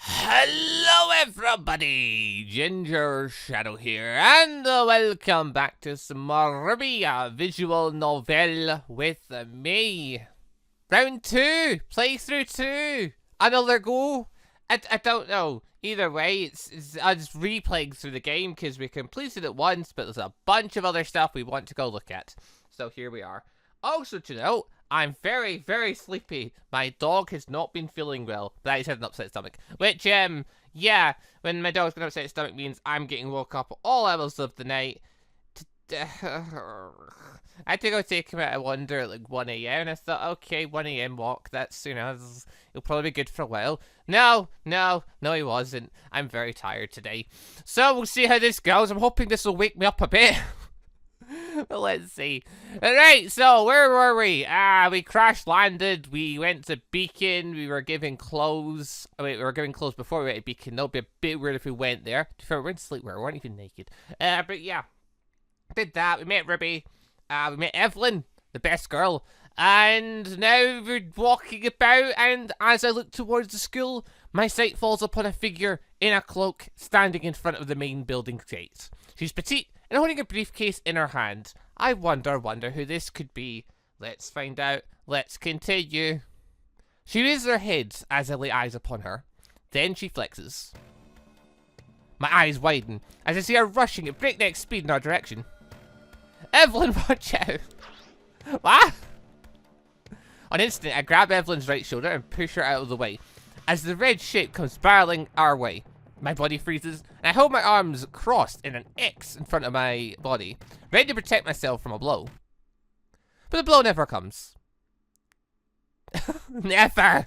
Hello everybody, Gingershadow here, and welcome back to some more RWBY visual novel with me. Round 2, playthrough 2, another go. I don't know, either way, I'm just replaying through the game because we completed it once, but there's a bunch of other stuff we want to go look at. So here we are. Also to note, I'm very, very sleepy. My dog has not been feeling well, but he's had an upset stomach. Which, yeah, when my dog's got an upset stomach means I'm getting woke up all hours of the night. I had to go take him out a wander at like 1 AM, and I thought, okay, 1 AM walk, that's, you know, it'll probably be good for a while. No, he wasn't. I'm very tired today. So we'll see how this goes. I'm hoping this will wake me up a bit. Let's see. Alright, so where were we? We crash landed, we went to Beacon, we were given clothes. Oh, wait, we were given clothes before we went to Beacon. That would be a bit weird if we went there. To be fair, we weren't sleepwear, we weren't even naked. But yeah, did that. We met RWBY, we met Evelyn, the best girl. And now we're walking about, and as I look towards the school, my sight falls upon a figure in a cloak standing in front of the main building gate. She's petite and holding a briefcase in her hand. I wonder who this could be. Let's find out. Let's continue. She raises her head as I lay eyes upon her. Then she flexes. My eyes widen as I see her rushing at breakneck speed in our direction. Evelyn, watch out! What? On instant, I grab Evelyn's right shoulder and push her out of the way as the red shape comes barreling our way. My body freezes, and I hold my arms crossed in an X in front of my body, ready to protect myself from a blow. But the blow never comes. Never!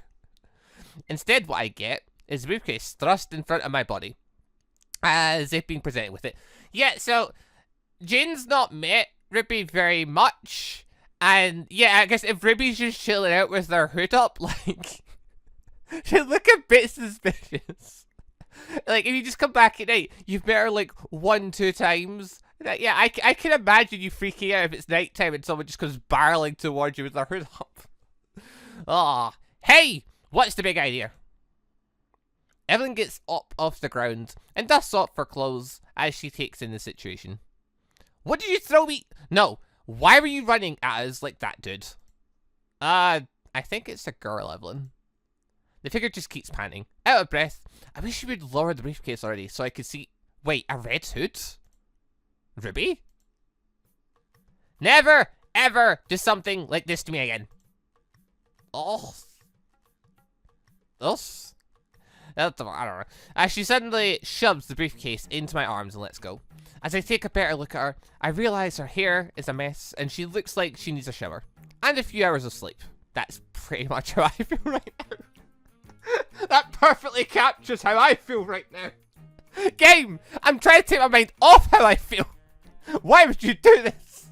Instead, what I get is a briefcase thrust in front of my body, as if being presented with it. Yeah, so, Jin's not met RWBY very much, and yeah, I guess if RWBY's just chilling out with their hood up, like, she'd look a bit suspicious. Like, if you just come back at night, you've met her like 1-2 times. Yeah, I can imagine you freaking out if it's nighttime and someone just comes barreling towards you with their hood up. Ah, hey, what's the big idea? Evelyn gets up off the ground and dusts off her clothes as she takes in the situation. What did you throw me? No, why were you running at us like that, dude? I think it's a girl, Evelyn. The figure just keeps panting, out of breath. I wish you would lower the briefcase already so I could see. Wait, a red hood? RWBY? Never, ever do something like this to me again. Oh. Us? I don't know. She suddenly shoves the briefcase into my arms and lets go. As I take a better look at her, I realize her hair is a mess and she looks like she needs a shower. And a few hours of sleep. That's pretty much how I feel right now. That perfectly captures how I feel right now. Game! I'm trying to take my mind off how I feel. Why would you do this?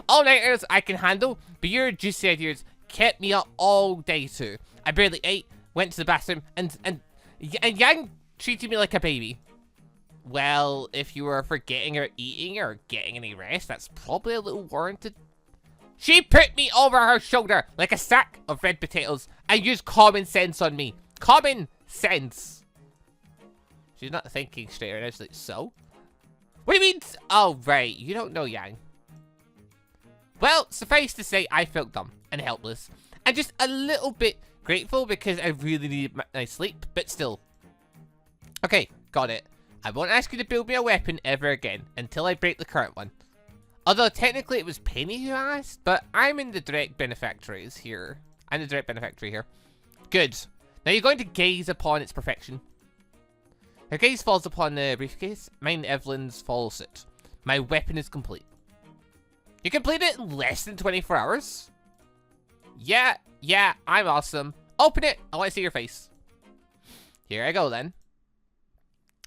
All-nighters I can handle, but your juicy ideas kept me up all day too. I barely ate, went to the bathroom, and Yang treated me like a baby. Well, if you were forgetting or eating or getting any rest, that's probably a little warranted. She put me over her shoulder like a sack of red potatoes and used common sense on me. Common sense. She's not thinking straight right now. She's like, so? What do you mean? Oh, right. You don't know Yang. Well, suffice to say, I felt dumb and helpless. And just a little bit grateful because I really needed my sleep, but still. Okay, got it. I won't ask you to build me a weapon ever again until I break the current one. Although technically it was Penny who asked, but I'm in the direct beneficiaries here. I'm the direct beneficiary here. Good. Now you're going to gaze upon its perfection. Her gaze falls upon the briefcase. Mine, Evelyn's, follows it. My weapon is complete. You completed it in less than 24 hours? Yeah, I'm awesome. Open it. I want to see your face. Here I go then.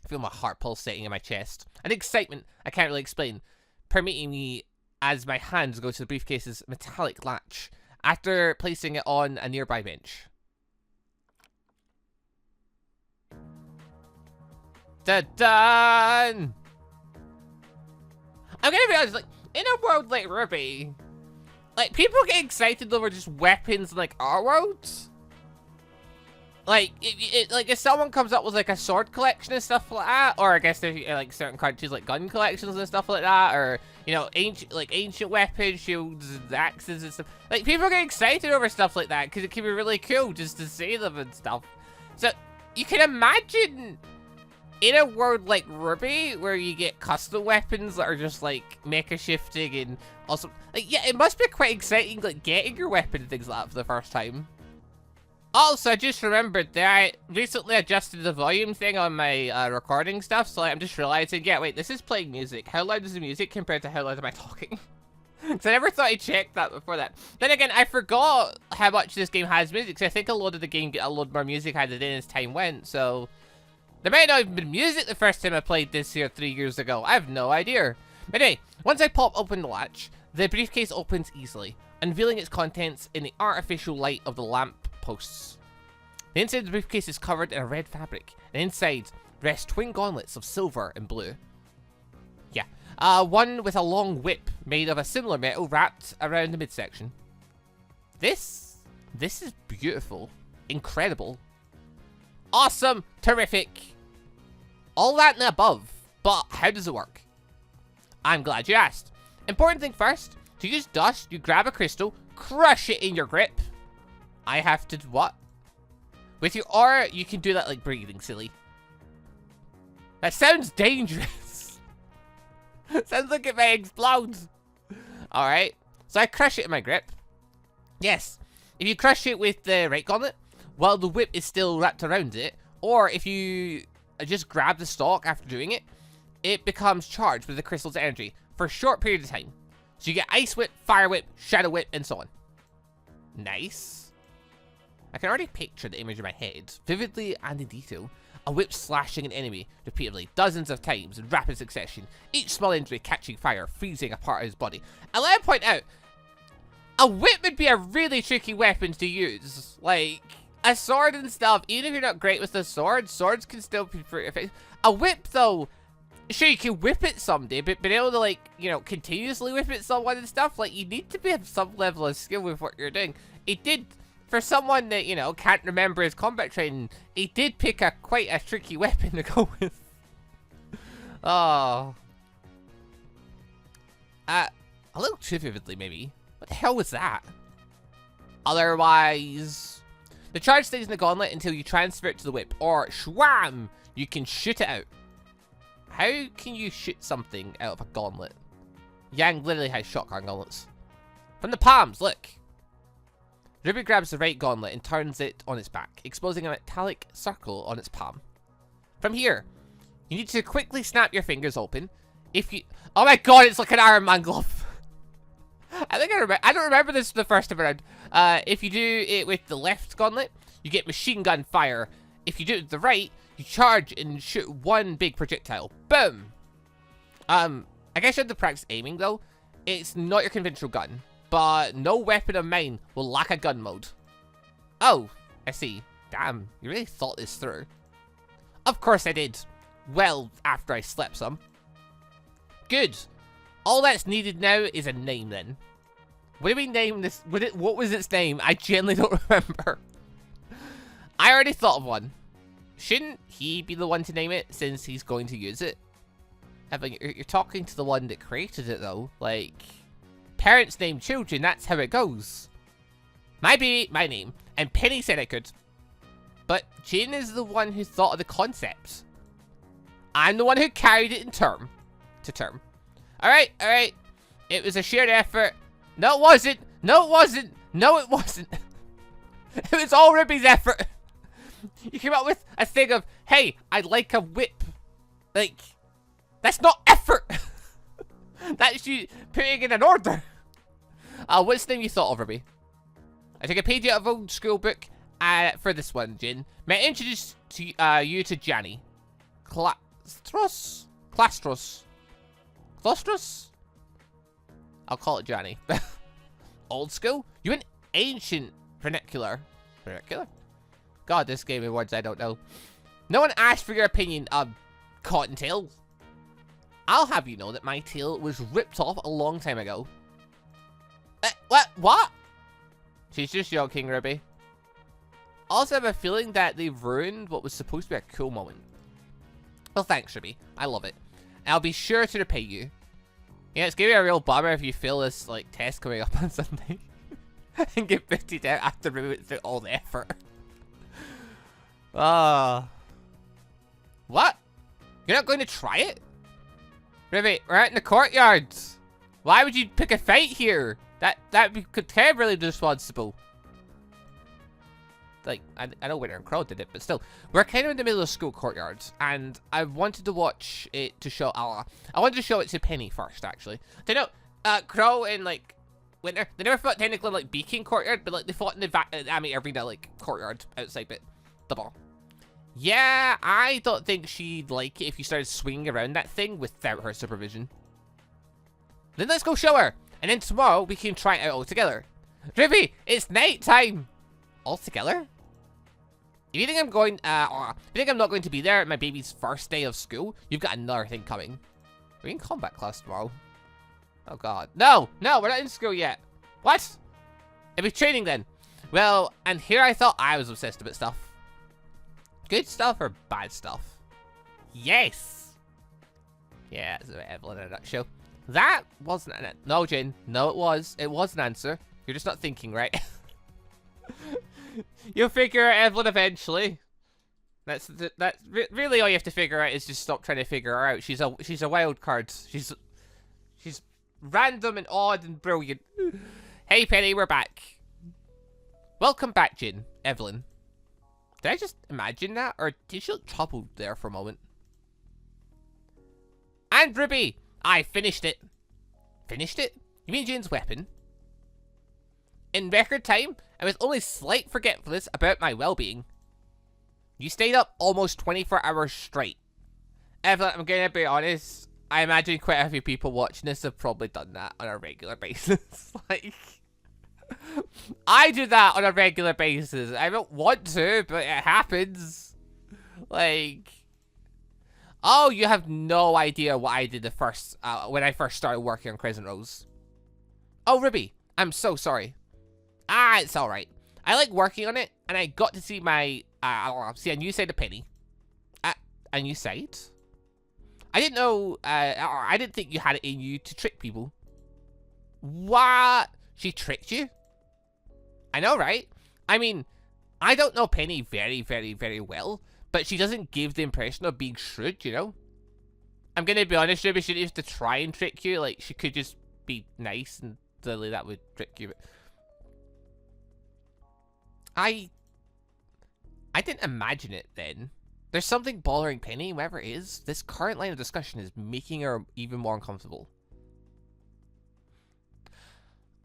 I feel my heart pulsating in my chest. An excitement I can't really explain, permitting me as my hands go to the briefcase's metallic latch after placing it on a nearby bench. Done! I'm gonna be honest, like, in a world like RWBY, like, people get excited over just weapons in, like, our world. Like, like if someone comes up with like a sword collection and stuff like that, or I guess there's like certain countries like gun collections and stuff like that, or you know, ancient weapons, shields, and axes and stuff. Like people get excited over stuff like that because it can be really cool just to see them and stuff. So you can imagine in a world like RWBY where you get custom weapons that are just like mecha shifting and also like yeah, it must be quite exciting like getting your weapon and things like that for the first time. Also, I just remembered that I recently adjusted the volume thing on my recording stuff, so like, I'm just realizing, yeah, wait, this is playing music. How loud is the music compared to how loud am I talking? Because I never thought I checked that before that. Then again, I forgot how much this game has music, because I think a load of the game got a load more music added in as time went, so... There might not have been music the first time I played this here 3 years ago. I have no idea. But anyway, once I pop open the latch, the briefcase opens easily, unveiling its contents in the artificial light of the lamp posts. The inside of the briefcase is covered in a red fabric, and inside rest twin gauntlets of silver and blue. Yeah, one with a long whip made of a similar metal wrapped around the midsection. This is beautiful, incredible, awesome, terrific, all that and above. But how does it work? I'm glad you asked. Important thing first, to use dust, you grab a crystal, crush it in your grip. I have to what? With your aura, you can do that like breathing, silly. That sounds dangerous. Sounds like it may explode. Alright, so I crush it in my grip. Yes, if you crush it with the right gauntlet, while the whip is still wrapped around it, or if you just grab the stalk after doing it, it becomes charged with the crystal's energy for a short period of time. So you get Ice Whip, Fire Whip, Shadow Whip, and so on. Nice. I can already picture the image in my head, vividly and in detail. A whip slashing an enemy repeatedly, dozens of times in rapid succession, each small injury catching fire, freezing a part of his body. And let me point out, a whip would be a really tricky weapon to use. Like, a sword and stuff, even if you're not great with the sword, swords can still be pretty effective. A whip, though, sure, you can whip it someday, but being able to, like, you know, continuously whip it someone and stuff, like, you need to have some level of skill with what you're doing. It did... For someone that, you know, can't remember his combat training, he did pick quite a tricky weapon to go with. Oh. A little too vividly, maybe. What the hell was that? Otherwise... The charge stays in the gauntlet until you transfer it to the whip, or shwam! You can shoot it out. How can you shoot something out of a gauntlet? Yang literally has shotgun gauntlets. From the palms, look! RWBY grabs the right gauntlet and turns it on its back, exposing a metallic circle on its palm. From here, you need to quickly snap your fingers open. If you... Oh my god, it's like an Iron Man glove! I think I don't remember this the first time around. If you do it with the left gauntlet, you get machine gun fire. If you do it with the right, you charge and shoot one big projectile. Boom! I guess you have to practice aiming though. It's not your conventional gun. But no weapon of mine will lack a gun mode. Oh, I see. Damn, you really thought this through. Of course I did. Well, after I slept some. Good. All that's needed now is a name then. What do we name this? What was its name? I genuinely don't remember. I already thought of one. Shouldn't he be the one to name it since he's going to use it? Evelyn, you're talking to the one that created it though. Like... Parents name children, that's how it goes. Might be my name, and Penny said I could. But Jane is the one who thought of the concept. I'm the one who carried it to term. Alright, alright. It was a shared effort. No, it wasn't. No, it wasn't. No, it wasn't. It was all RWBY's effort. You came up with a thing of, hey, I'd like a whip. Like, that's not effort. That's you putting in an order. What's the name you thought of, RWBY? I took a page out of an old school book for this one, Jin. May I introduce to you to Janny? Clastros? I'll call it Janny. Old school? You mean ancient vernacular? Vernacular? God, this game of words I don't know. No one asked for your opinion, Cottontail. I'll have you know that my tail was ripped off a long time ago. What? She's just joking, RWBY. Also, I have a feeling that they've ruined what was supposed to be a cool moment. Well, thanks, RWBY. I love it. I'll be sure to repay you. Yeah, it's gonna be a real bummer if you fail this, like, test coming up on Sunday. And get 50 down after we went through all the effort. What? You're not going to try it? RWBY, we're out in the courtyard. Why would you pick a fight here? That'd be terribly irresponsible. Like, I know Winter and Crow did it, but still. We're kind of in the middle of school courtyards, and I wanted to watch it to show I wanted to show it to Penny first, actually. Do you know, Crow and, like, Winter, they never fought technically, like, Beacon courtyard, but, like, they fought in the arena, like, courtyard outside, but the ball. Yeah, I don't think she'd like it if you started swinging around that thing without her supervision. Then let's go show her, and then tomorrow we can try it out all together. RWBY, it's night time. All together? If you think I'm going, if you think I'm not going to be there at my baby's first day of school, you've got another thing coming. We're in combat class tomorrow. Oh god. No, we're not in school yet. What? It'll be training then. Well, and here I thought I was obsessed with stuff. Good stuff or bad stuff? Yes! Yeah, that's Evelyn in a nutshell. That wasn't an answer. No, Jin. No, it was. It was an answer. You're just not thinking, right? You'll figure out Evelyn eventually. That's really all you have to figure out is just stop trying to figure her out. She's a wild card. She's random and odd and brilliant. Hey Penny, we're back. Welcome back, Jin. Evelyn. Did I just imagine that, or did she look troubled there for a moment? And RWBY, I finished it. Finished it? You mean Jin's weapon? In record time, and with only slight forgetfulness about my well-being. You stayed up almost 24 hours straight. Evelyn, I'm gonna be honest, I imagine quite a few people watching this have probably done that on a regular basis. Like, I do that on a regular basis. I don't want to, but it happens. Like, oh, you have no idea what I did when I first started working on Crescent Rose. Oh, RWBY, I'm so sorry. Ah, it's alright. I like working on it, and I got to see my, see a new side of Penny. A new side? I didn't know, I didn't think you had it in you to trick people. What? She tricked you? I know, right? I mean, I don't know Penny very, very, very well, but she doesn't give the impression of being shrewd, you know? I'm gonna be honest, RWBY, she didn't have to try and trick you. Like, she could just be nice, and clearly that would trick you, but I didn't imagine it then. There's something bothering Penny, whatever it is. This current line of discussion is making her even more uncomfortable.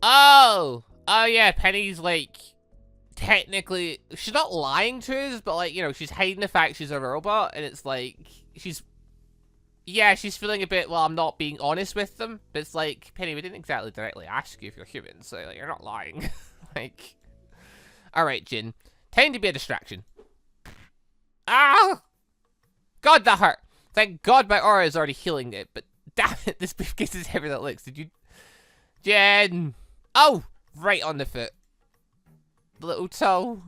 Oh yeah, Penny's like, technically, she's not lying to us, but like, you know, she's hiding the fact she's a robot, and it's like, she's feeling a bit, well, I'm not being honest with them, but it's like, Penny, we didn't exactly directly ask you if you're human, so like, you're not lying. Like, alright, Jin. Time to be a distraction. Ah! God, that hurt. Thank God my aura is already healing it, but damn it, this briefcase is heavier than it looks. Did you... Jin! Oh! Right on the foot. The little toe.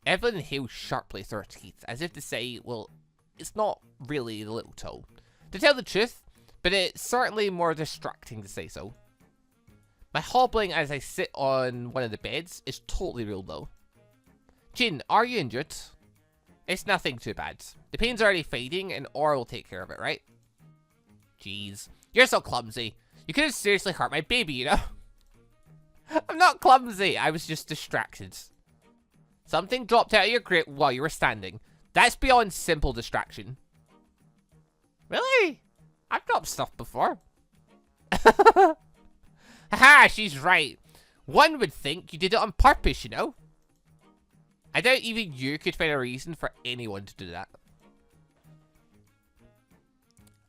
Evelyn inhaled sharply through her teeth, as if to say, well, it's not really the little toe. To tell the truth, but it's certainly more distracting to say so. My hobbling as I sit on one of the beds is totally real though. Jin, are you injured? It's nothing too bad. The pain's already fading and Aura will take care of it, right? Jeez. You're so clumsy. You could have seriously hurt my baby, you know? I'm not clumsy. I was just distracted. Something dropped out of your grip while you were standing. That's beyond simple distraction. Really? I've dropped stuff before. Haha, she's right. One would think you did it on purpose, you know? I doubt even you could find a reason for anyone to do that.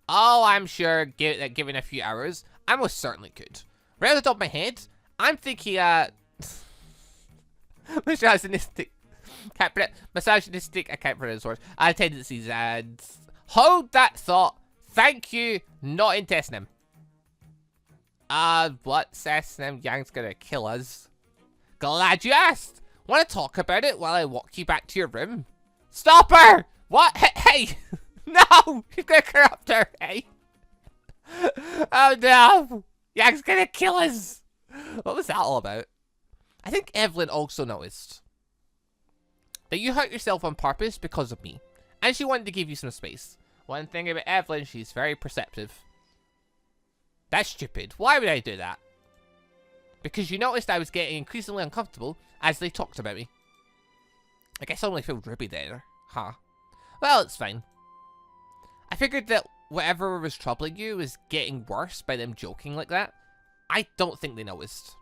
Oh, I'm sure that given a few hours, I most certainly could. Right off the top of my head, I'm thinking, misogynistic, I can't pronounce words, tendencies, and hold that thought. Thank you, not intesting him. What? Sesnim Yang's gonna kill us. Glad you asked. Want to talk about it while I walk you back to your room? Stop her! What? Hey! No! You're gonna corrupt her, hey? Oh no! Yak's gonna kill us! What was that all about? I think Evelyn also noticed that you hurt yourself on purpose because of me, and she wanted to give you some space. One thing about Evelyn, she's very perceptive. That's stupid. Why would I do that? Because you noticed I was getting increasingly uncomfortable as they talked about me. I guess I only feel RWBY there. Huh. Well, it's fine. I figured that whatever was troubling you was getting worse by them joking like that. I don't think they noticed.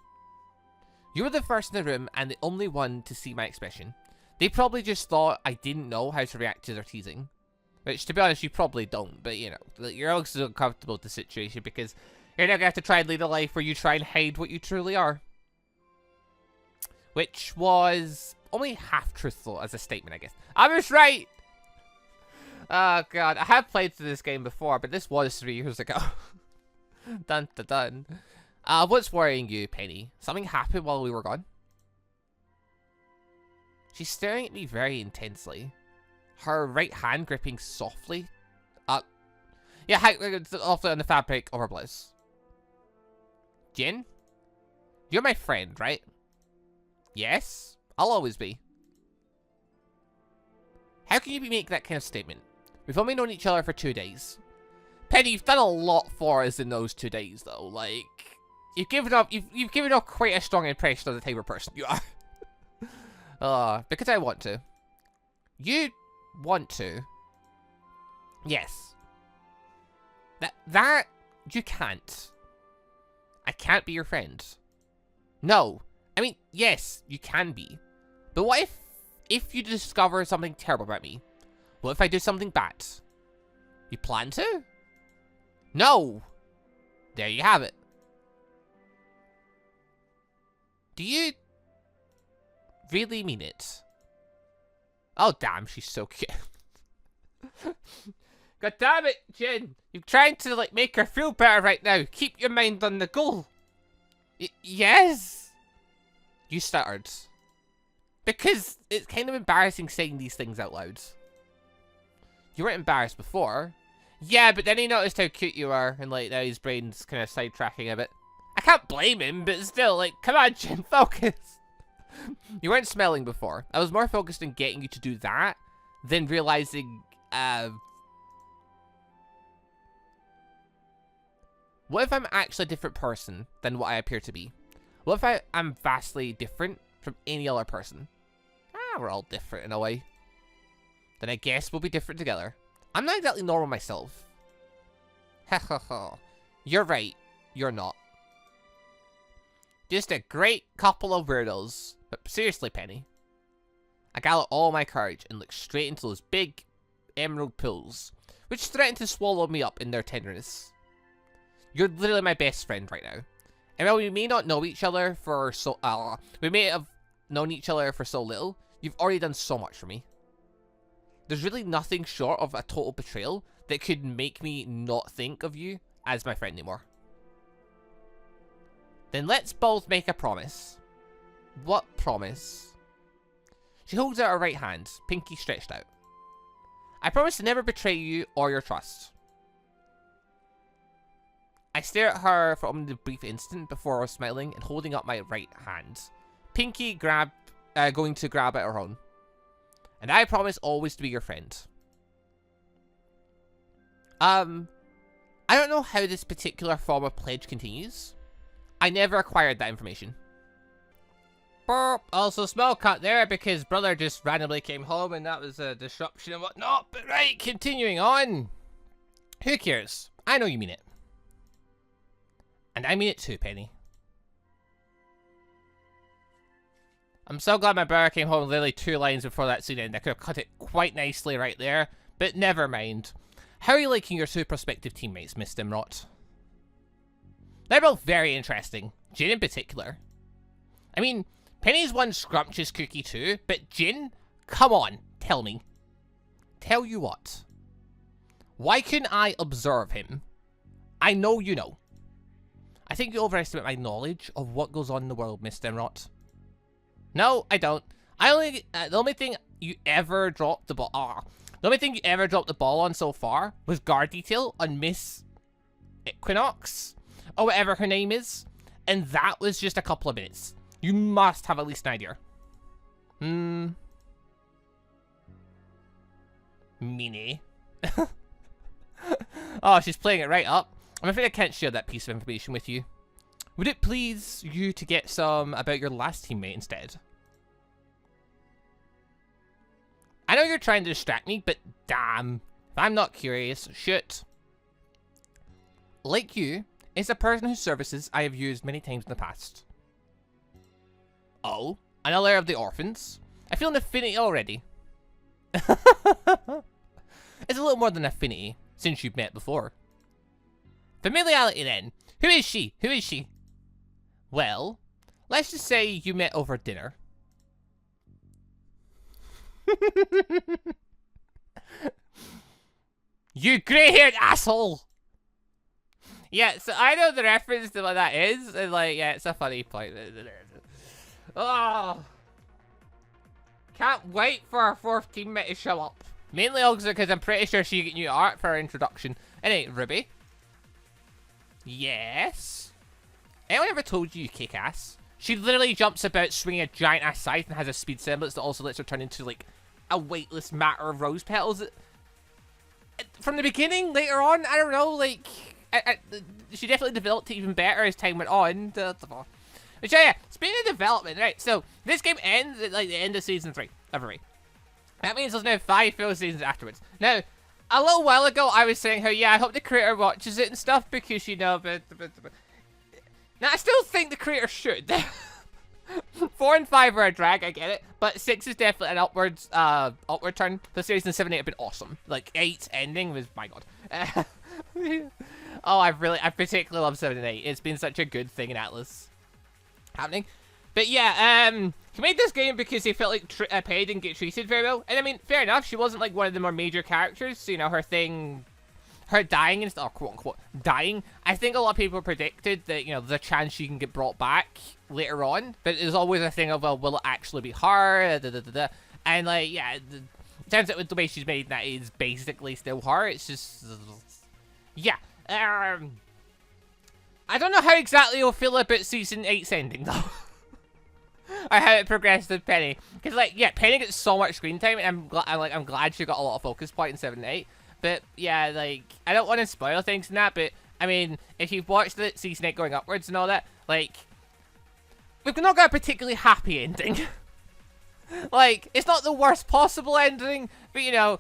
You were the first in the room and the only one to see my expression. They probably just thought I didn't know how to react to their teasing. Which, to be honest, you probably don't. But, you know, you're also uncomfortable with the situation because you're now going to have to try and lead a life where you try and hide what you truly are. Which was only half truthful as a statement, I guess. I was right! Oh, God. I have played through this game before, but this was 3 years ago. Dun, dun, dun. What's worrying you, Penny? Something happened while we were gone? She's staring at me very intensely. Her right hand gripping softly. Yeah, softly on the fabric of her blouse. Jin? You're my friend, right? Yes, I'll always be. How can you make that kind of statement? We've only known each other for 2 days. Penny, you've done a lot for us in those 2 days, though. Like, you've given off quite a strong impression of the type of person you are. Because I want to. You want to? Yes. That you can't. I can't be your friend. No. I mean, yes, you can be. But what if you discover something terrible about me? What if I do something bad? You plan to? No. There you have it. Do you really mean it? Oh, damn, she's so cute. God damn it, Jin. You're trying to, like, make her feel better right now. Keep your mind on the goal. Yes. You stuttered. Because it's kind of embarrassing saying these things out loud. You weren't embarrassed before. Yeah, but then he noticed how cute you are, and, like, now his brain's kind of sidetracking a bit. I can't blame him, but still, like, come on, Jin, focus. You weren't smelling before. I was more focused on getting you to do that than realizing, what if I'm actually a different person than what I appear to be? What if I'm vastly different from any other person? We're all different in a way. Then I guess we'll be different together. I'm not exactly normal myself. Ha ha ha. You're right. You're not. Just a great couple of weirdos. But seriously, Penny. I gather all my courage and look straight into those big emerald pools, which threaten to swallow me up in their tenderness. You're literally my best friend right now. And while we may not know each other for so we may have known each other for so little, you've already done so much for me. There's really nothing short of a total betrayal that could make me not think of you as my friend anymore. Then let's both make a promise. What promise? She holds out her right hand, pinky stretched out. I promise to never betray you or your trust. I stare at her for only a brief instant before smiling and holding up my right hand. Pinky going to grab at her own. And I promise always to be your friend. I don't know how this particular form of pledge continues. I never acquired that information. Burp. Also, small cut there because brother just randomly came home and that was a disruption and whatnot. But right, continuing on. Who cares? I know you mean it. And I mean it too, Penny. I'm so glad my brother came home literally 2 lines before that scene ended. I could have cut it quite nicely right there. But never mind. How are you liking your 2 prospective teammates, Miss Dimrot? They're both very interesting. Jin in particular. I mean, Penny's one scrumptious cookie too, but Jin? Come on, tell me. Tell you what. Why couldn't I observe him? I know you know. I think you overestimate my knowledge of what goes on in the world, Miss Dimrot. No, I don't. The only thing you ever dropped the ball. The only thing you ever dropped the ball on so far was guard detail on Miss Equinox, or whatever her name is, and that was just a couple of minutes. You must have at least an idea. Meanie. Oh, she's playing it right up. I'm afraid I can't share that piece of information with you. Would it please you to get some about your last teammate instead? I know you're trying to distract me, but damn, if I'm not curious, shoot. Like you, it's a person whose services I have used many times in the past. Oh, another of the orphans? I feel an affinity already. It's a little more than affinity, since you've met before. Familiarity then. Who is she? Who is she? Well, let's just say you met over dinner. You grey-haired asshole! Yeah, so I know the reference to what that is, and like, yeah, it's a funny point. Oh! Can't wait for our fourth teammate to show up. Mainly also because I'm pretty sure she get new art for her introduction. Anyway, RWBY. Yes? Anyone ever told you kick ass? She literally jumps about swinging a giant ass scythe and has a speed semblance that also lets her turn into like a weightless matter of rose petals. From the beginning, later on, I don't know, like, she definitely developed it even better as time went on. But yeah, speaking of development, right, so this game ends at like the end of Season 3 of RWBY. That means there's now 5 full seasons afterwards. Now, a little while ago, I was saying how, yeah, I hope the creator watches it and stuff because, you know, but now, I still think the creator should. 4 and 5 are a drag, I get it, but 6 is definitely an upward turn. The series in 7 and 8 have been awesome. Like, 8's ending was, my god. Oh, I particularly love 7 and 8. It's been such a good thing in Atlas happening. But yeah, he made this game because he felt like Penny didn't get treated very well. And I mean, fair enough, she wasn't like one of the more major characters. So, you know, her dying and stuff, or quote unquote, dying. I think a lot of people predicted that, you know, there's a chance she can get brought back later on. But there's always a thing of, well, will it actually be her? And like, yeah, it turns out with the way she's made, that is basically still her. It's just, yeah. I don't know how exactly you'll feel about Season 8's ending, though. Or how it progressed with Penny. Because, like, yeah, Penny gets so much screen time, and I'm glad she got a lot of focus point in 7 and 8. But, yeah, like, I don't want to spoil things in that, but, I mean, if you've watched the Season 8 going upwards and all that, like, we've not got a particularly happy ending. Like, it's not the worst possible ending, but, you know,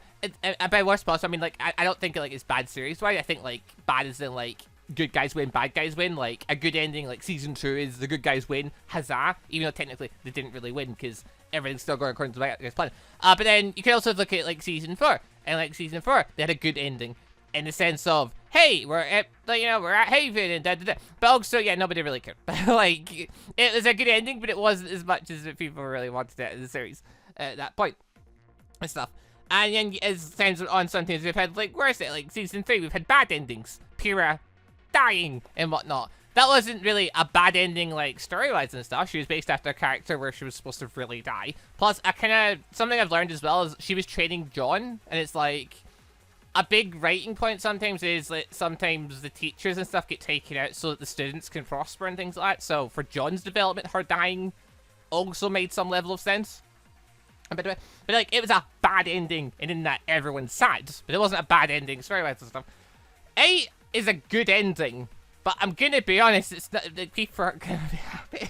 by worst possible, I mean, like, I don't think, like, it's bad series-wise. I think, like, bad is in, like, good guys win, bad guys win. Like, a good ending, like Season 2 is the good guys win, huzzah, even though technically they didn't really win because everything's still going according to the bad guys' plan. But then you can also look at, like, Season 4, and, like, Season 4, they had a good ending in the sense of, hey, we're at, like, you know, we're at Haven and da-da-da. But also, yeah, nobody really cared. Like, it was a good ending, but it wasn't as much as people really wanted it in the series at that point and stuff. And then as times went on, sometimes we've had, like, where is it? Like, Season 3, we've had bad endings. Pyrrha dying and whatnot. That wasn't really a bad ending, like, story-wise and stuff. She was based after a character where she was supposed to really die. Plus, something I've learned as well is she was training John, and it's like, a big writing point sometimes is that sometimes the teachers and stuff get taken out so that the students can prosper and things like that. So for John's development, her dying also made some level of sense. But like, it was a bad ending, and in that everyone's sad. But it wasn't a bad ending, story-wise and stuff. 8 is a good ending, but I'm gonna be honest, it's not, like, people aren't gonna be happy.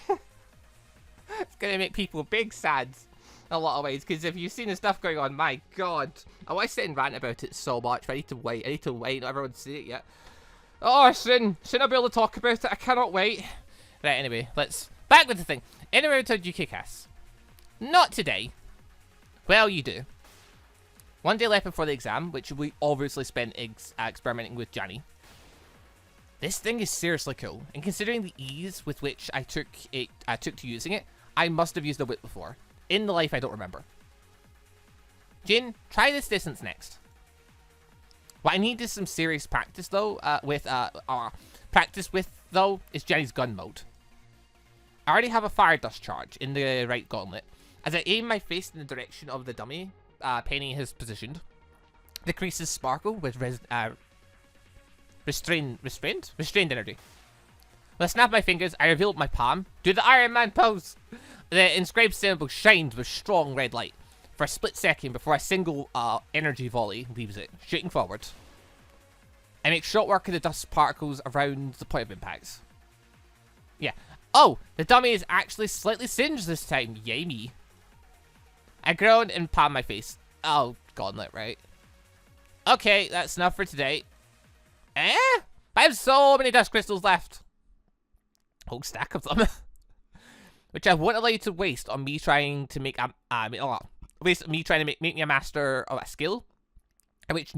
It's gonna make people big sad in a lot of ways, because if you've seen the stuff going on, my god. I want to sit and rant about it so much, but I need to wait. Not everyone's seen it yet. Oh, Sin I'll be able to talk about it. I cannot wait. Right, anyway, let's back with the thing. Anyway, I told you kick ass. Not today. Well, you do. One day left before the exam, which we obviously spent experimenting with Johnny. This thing is seriously cool, and considering the ease with which I took to using it, I must have used a whip before. In the life I don't remember. Jin, try this distance next. What I need is some serious practice though. Is Jenny's gun mode. I already have a fire dust charge in the right gauntlet. As I aim my face in the direction of the dummy Penny has positioned, the creases sparkle with restrained energy. With a snap of my fingers, I reveal my palm, do the Iron Man pose. The inscribed symbol shines with strong red light for a split second before a single energy volley leaves it, shooting forward. I make short work of the dust particles around the point of impact. Yeah. Oh, the dummy is actually slightly singed this time. Yay me. I groan and palm my face. Oh, gauntlet, right? Okay, that's enough for today. I have so many dust crystals left. Whole stack of them. Which I won't allow you to waste on me trying to make make me a master of a skill. Which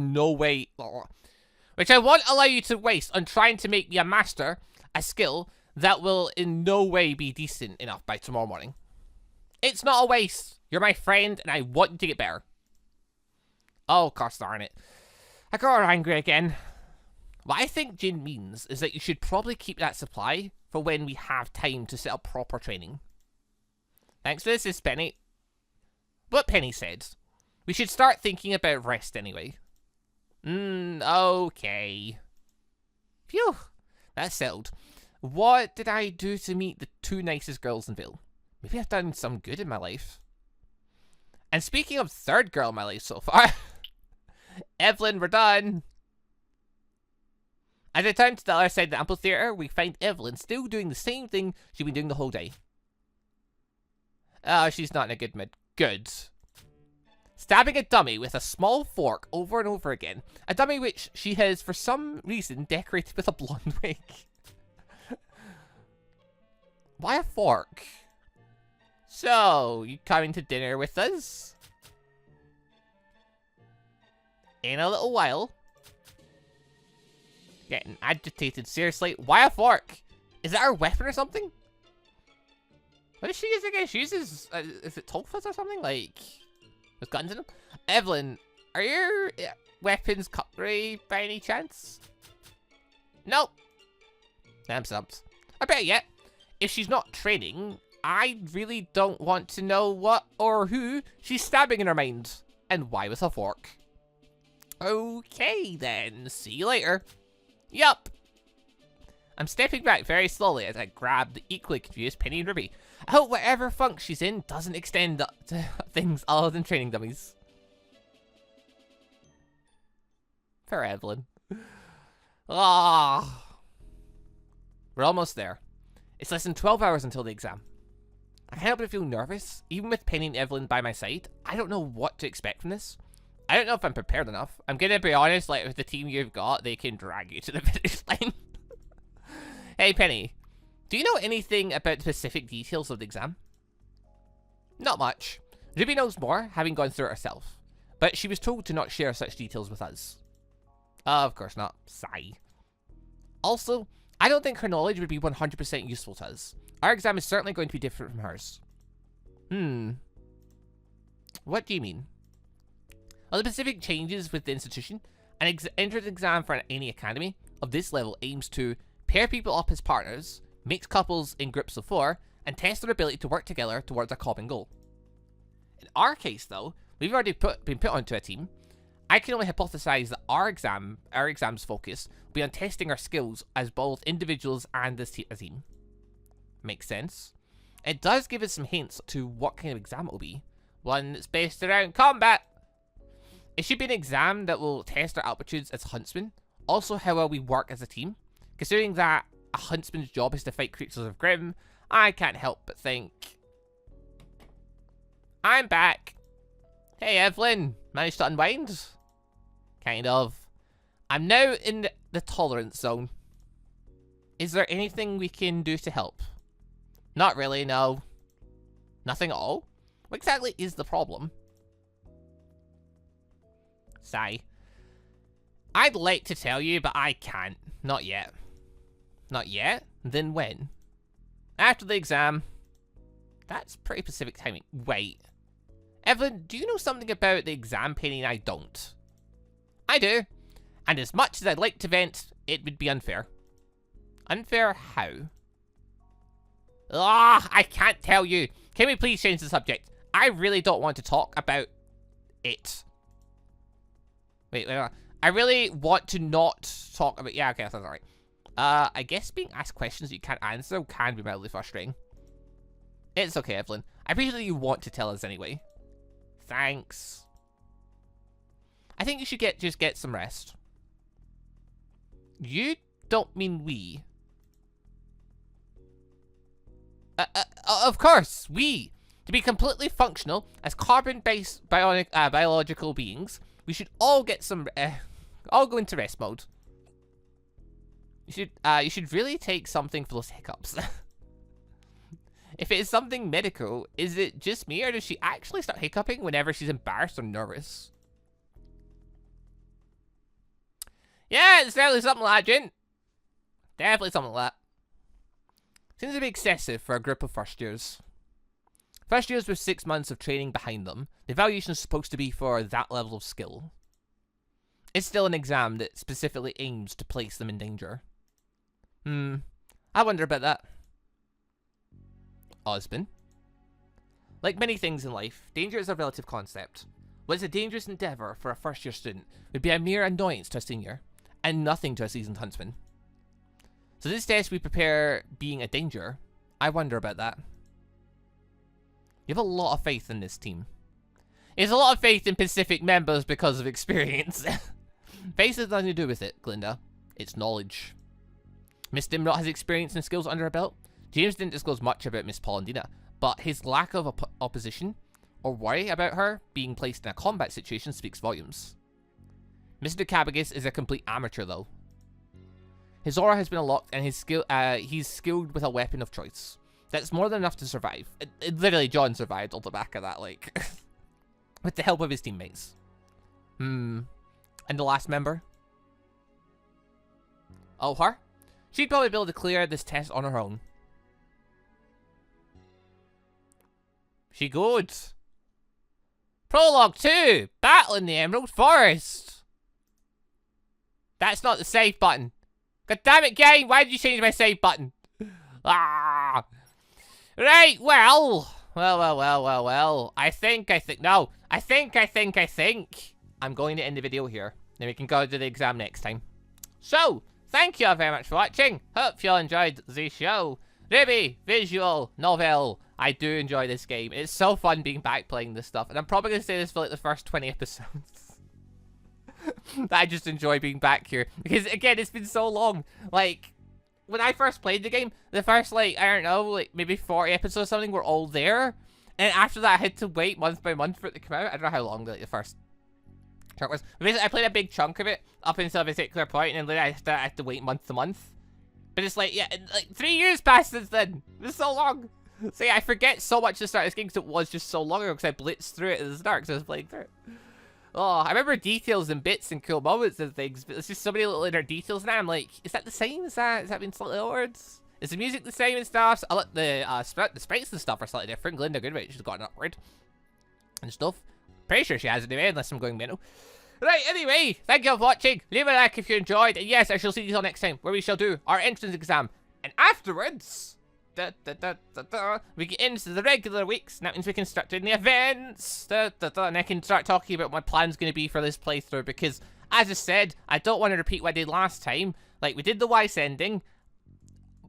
I won't allow you to waste on trying to make me a master a skill that will in no way be decent enough by tomorrow morning. It's not a waste. You're my friend and I want you to get better. Oh, gosh darn it. I got her angry again. What I think Jin means is that you should probably keep that supply for when we have time to set up proper training. Thanks for this, Penny. What Penny said. We should start thinking about rest anyway. Okay. Phew. That's settled. What did I do to meet the two nicest girls in Vale? Maybe I've done some good in my life. And speaking of third girl in my life so far, Evelyn, we're done. As I turn to the other side of the amphitheater, we find Evelyn still doing the same thing she's been doing the whole day. Oh, she's not in a good mood. Good. Stabbing a dummy with a small fork over and over again. A dummy which she has, for some reason, decorated with a blonde wig. Why a fork? So, you coming to dinner with us? In a little while. Getting agitated, seriously. Why a fork? Is that her weapon or something? What does she use again? She uses, is it Tolfas or something? Like, with guns in them? Evelyn, are your weapons cutlery by any chance? Nope. I'm stumped. I bet yet, if she's not training, I really don't want to know what or who she's stabbing in her mind. And why with a fork. Okay then, see you later. Yup. I'm stepping back very slowly as I grab the equally confused Penny and Ruby. I hope whatever funk she's in doesn't extend to things other than training dummies. For Evelyn. Ah. We're almost there. It's less than 12 hours until the exam. I can't help but feel nervous, even with Penny and Evelyn by my side. I don't know what to expect from this. I don't know if I'm prepared enough. I'm gonna be honest, like, with the team you've got, they can drag you to the finish line. Hey, Penny. Do you know anything about the specific details of the exam? Not much. Ruby knows more, having gone through it herself. But she was told to not share such details with us. Of course not. Sigh. Also, I don't think her knowledge would be 100% useful to us. Our exam is certainly going to be different from hers. What do you mean? Well, the specific changes with the institution, an entrance exam for any academy of this level aims to pair people up as partners, mix couples in groups of 4, and test their ability to work together towards a common goal. In our case, though, we've already been put onto a team. I can only hypothesize that our exam's focus will be on testing our skills as both individuals and as a team. Makes sense. It does give us some hints to what kind of exam it will be. One that's based around combat. It should be an exam that will test our aptitudes as huntsmen, also how well we work as a team. Considering that a huntsman's job is to fight creatures of Grimm, I can't help but think... I'm back. Hey, Evelyn. Managed to unwind? Kind of. I'm now in the tolerance zone. Is there anything we can do to help? Not really, no. Nothing at all? What exactly is the problem? Sigh. I'd like to tell you, but I can't. Not yet. Not yet? Then when? After the exam. That's pretty specific timing. Wait. Evelyn, do you know something about the exam, Penny, and I don't? I do. And as much as I'd like to vent, it would be unfair. Unfair how? Ah, I can't tell you. Can we please change the subject? I really don't want to talk about it. Wait. I really want to not talk about... Yeah, okay, that's alright. I guess being asked questions that you can't answer can be mildly frustrating. It's okay, Evelyn. I appreciate that you want to tell us anyway. Thanks. I think you should just get some rest. You don't mean we. Of course, we. To be completely functional as carbon-based biological beings, we should all get some... all go into rest mode. You should really take something for those hiccups. If it is something medical, is it just me, or does she actually start hiccuping whenever she's embarrassed or nervous? Yeah, it's definitely something like that, Jen. Definitely something like that. Seems a bit excessive for a group of first years. First years with 6 months of training behind them, the evaluation is supposed to be for that level of skill. It's still an exam that specifically aims to place them in danger. I wonder about that. Osmond. Like many things in life, danger is a relative concept. What is a dangerous endeavour for a first-year student would be a mere annoyance to a senior, and nothing to a seasoned huntsman. So this test we prepare being a danger. I wonder about that. You have a lot of faith in this team. It's a lot of faith in Pacific members because of experience. Faith has nothing to do with it, Glinda. It's knowledge. Miss Dimrot has experience and skills under her belt. James didn't disclose much about Miss Polendina, but his lack of opposition or worry about her being placed in a combat situation speaks volumes. Mr. Cabagis is a complete amateur, though. His aura has been unlocked, and he's skilled with a weapon of choice. That's more than enough to survive. Literally, John survived on the back of that, like, with the help of his teammates. And the last member? Oh, her? She'd probably be able to clear this test on her own. She good. Prologue 2! Battle in the Emerald Forest! That's not the save button. God damn it, game! Why did you change my save button? Ah! Right, well. I think. I'm going to end the video here. Then we can go to the exam next time. So, thank you all very much for watching. Hope you all enjoyed the show. RWBY, visual, novel. I do enjoy this game. It's so fun being back playing this stuff. And I'm probably going to say this for like the first 20 episodes. That I just enjoy being back here. Because, again, it's been so long. Like, when I first played the game, the first, like, I don't know, like, maybe 40 episodes or something were all there. And after that, I had to wait month by month for it to come out. I don't know how long the first chunk was. But basically, I played a big chunk of it up until a particular point, and then later I had to wait month to month. But it's like, yeah, like 3 years passed since then. It's so long. So yeah, I forget so much to start this game because it was just so long ago because I blitzed through it at the start because I was playing through it. Oh, I remember details and bits and cool moments and things, but it's just so many little inner details now. I'm like, is that the same? Has that been slightly altered? Is the music the same and stuff? So the sprites and stuff are slightly different. Glinda Goodrich has gotten upward and stuff. Pretty sure she has anyway, unless I'm going mental. Right, anyway, thank you all for watching. Leave a like if you enjoyed. And yes, I shall see you all next time, where we shall do our entrance exam. And afterwards, we get into the regular weeks. And that means we can start doing the events. And I can start talking about what my plan's going to be for this playthrough. Because, as I said, I don't want to repeat what I did last time. Like, we did the Weiss ending.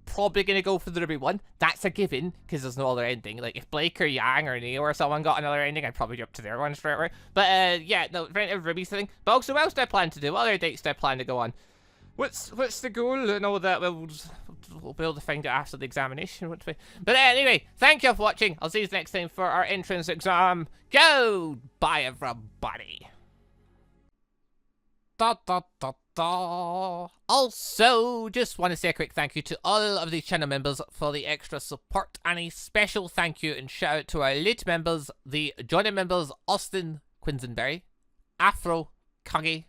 Probably going to go for the RWBY one. That's a given, because there's no other ending. Like, if Blake or Yang or Neo or someone got another ending, I'd probably jump to their one straight away. But, yeah, no, RWBY's thing. But also, what else do I plan to do? What other dates do I plan to go on? What's the goal? And all that, we'll be able to find out after the examination. But anyway, thank you all for watching. I'll see you next time for our entrance exam. Go! Bye, everybody. Also, just want to say a quick thank you to all of the channel members for the extra support, and a special thank you and shout out to our elite members, the joining members Austin Quinsonberry, Afro Kage,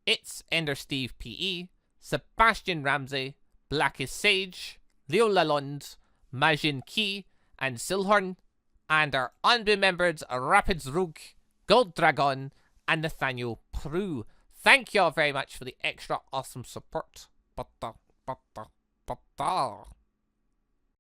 It's Ender Steve PE, Sebastian Ramsey, Blackest Sage, Leo Lalonde, Majin Key, and Silhorn, and our ANBU members Rapids Rogue, GoldDragon, and Nathaniel Prue. Thank you all very much for the extra awesome support.